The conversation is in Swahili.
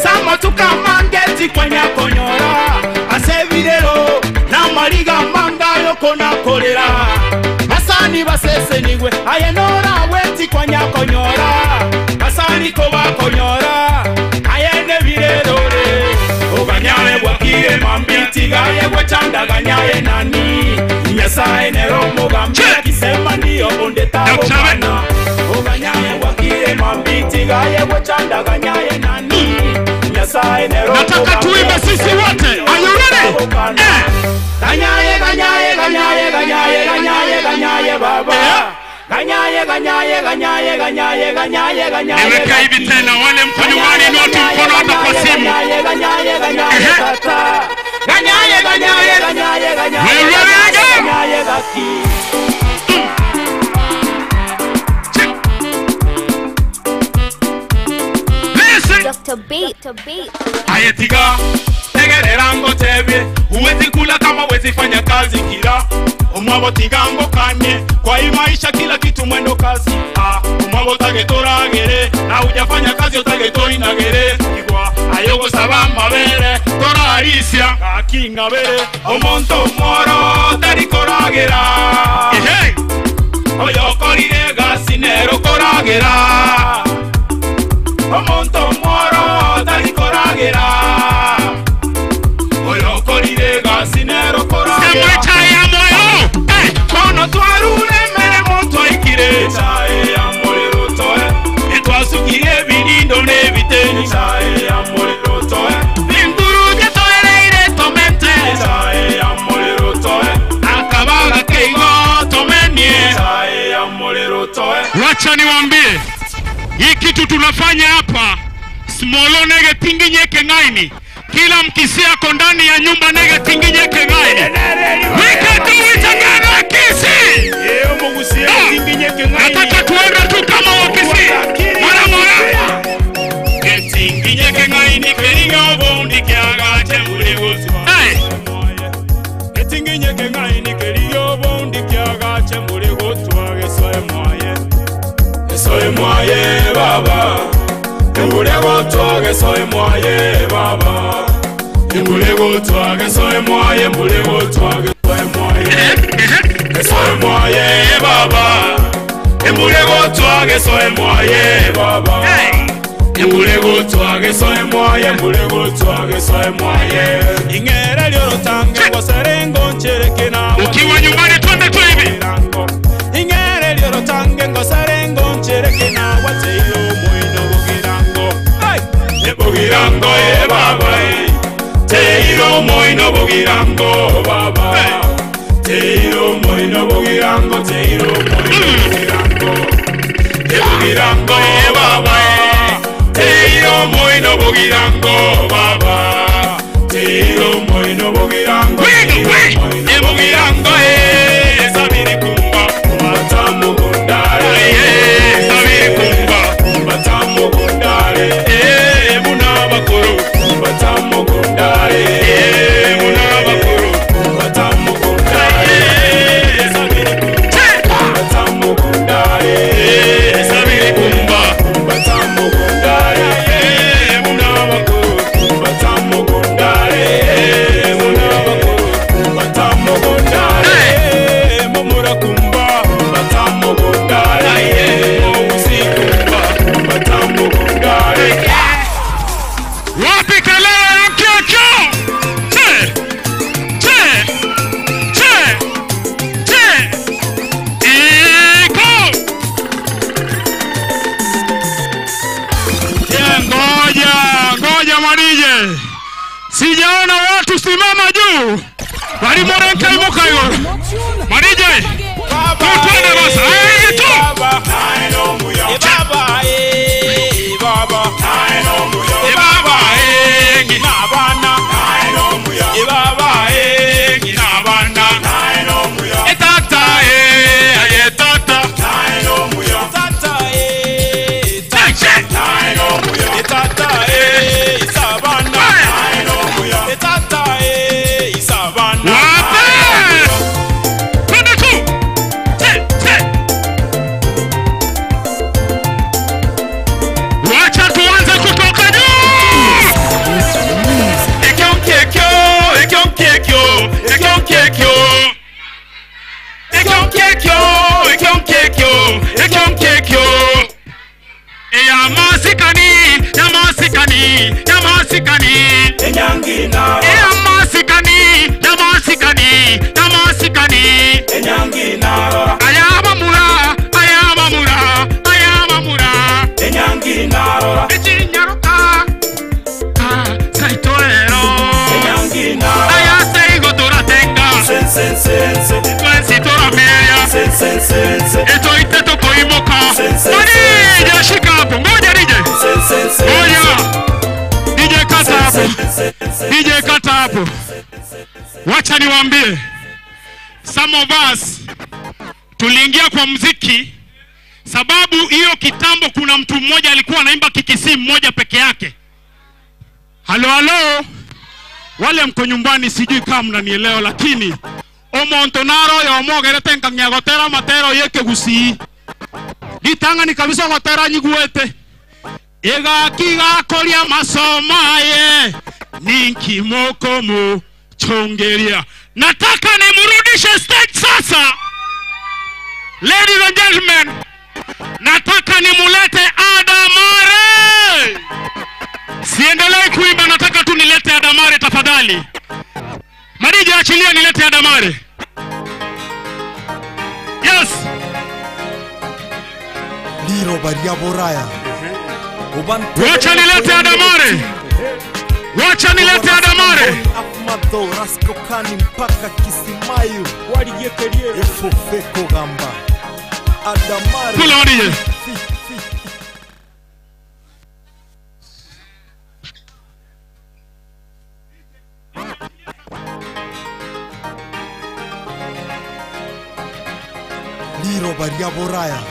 Sama tukamangeti kwenya konyora asevirero na mariga manga yokona kolera basani basesenigwe ayenora weti kwenya konyora basani ko bakonyora ayene virerore oganyaye bwakire mambiti gaye gwechanda ganyaye nani nyasaye nero mugambe kisema ndiyo bonde tabana oganyaye bwakire mambiti gaye gwechanda ganyaye nani. Nataka tuimbe sisi wote. Are you ready? Ganyaye ganyaye ganyaye ganyaye ganyaye ganyaye baba. Ganyaye ganyaye ganyaye ganyaye ganyaye ganyaye. Niweka hivi tena wale mko nyumbani noti mkono hata kwa simu. Ganyaye ganyaye ganyaye tata. Ganyaye ganyaye ganyaye ganyaye ganyaye gaki. Dr. Beat. Ayetiga tegererango tebe uwezi kula kama wezi fanya kazi kila umwabo tigango kanye kwa hii maisha kila kitu mwendo kasi umwabo tagetoragere na hujafanya kazi otageto inagere igwa ayogo saba mabere tora arisia akinga bere omonto moro tarikoragera hey oyo korire gasinero koragera omonto moro tarikoragera oyo korire gasinero koragera semwe moyo kono twarure mere monto ikire chae amore rotoe etwasukire binindo ne biteni chae amore rotoe linduru de toereire tomente chae amore rotoe akabaga keigo tomenie chae amore rotoe. Wacha niwaambie hii kitu tunafanya hapa smolo nege tinginyeke ngaini kila mkisia kondani ya nyumba nege tinginyeke ngaini wika tu itagana kisi nataka tuenda tu kama wakisi mara mora tinginyeke ngaini keringa obondi kiaga chembule gosi tinginyeke ngaini keringa obondi kiaga chembule gosi wagesoe mwaye soy moye baba Embulego toage soy moye baba Embulego toage soy moye Embulego toage soy moye Soy moye baba Embulego toage soy moye baba Embulego toage soy moye Embulego toage soy moye Ingere lioro tange kwa serengo nchereke na ukiwa nyumbani twende tu hivi Ingere lioro tange kwa serengo nchereke na wateyo moino bugirango Bugirango baba Teiro moino bugirango baba Teiro moino bugirango Teiro moino bugirango Bugirango baba Teiro moino bugirango baba Teiro moino bugirango Bugirango sabiri kumba matamu gundare sabiri kumba matamu gundare Batamu gundare, munabakuru. Batamu gundare, batamu gundare, sabiri kumba. Batamu gundare, munabakuru. Batamu gundare, munabakuru. Batamu gundare, mumura kumba. Batamu gundare, mumusi kumba. Batamu gundare. Wapi kalala ya kyo che iko ngoja marije sijaona watu simama juu bali morenka imuka hiyo marije twende basa tu baba baba baba Enyanginaro Yamasikani Yamasikani Yamasikani Enyanginaro Ayamamura Ayamamura Ayamamura Enyanginaro Echinyaruka Saitoero Enyanginaro Ayaseigo toratenga Sense Sitora meya Sense Eto iteto koimoka Mani Jashika hapo ngoja nije Ngoja DJ kata hapo DJ kata hapo Wacha niwaambie some of us tuliingia kwa muziki sababu hiyo kitambo kuna mtu mmoja alikuwa anaimba kikisi mmoja peke yake. Halo wale mko nyumbani sijui kama mnanielewa lakini omontonaro ya omogerete nkanyagotera matero yeke gusi ditanga ni kabisa gotera nyiguete ega kiga koria masomaye ninki moko mu chongeria. Nataka nimrudishe stage sasa. Ladies and gentlemen, nataka nimulete Adamare. Siendelee kuimba, nataka tu nilete Adamare tafadhali. Madija achilia nilete Adamare. Yes. Liro Baria Boraya. Wacha nilete Adamare. Wacha nilete Adamare. Afmado Rasko Kani mpaka Kisimayu. Efofeko gamba. Adamare. Kula wadije. Liro Baria Boraya.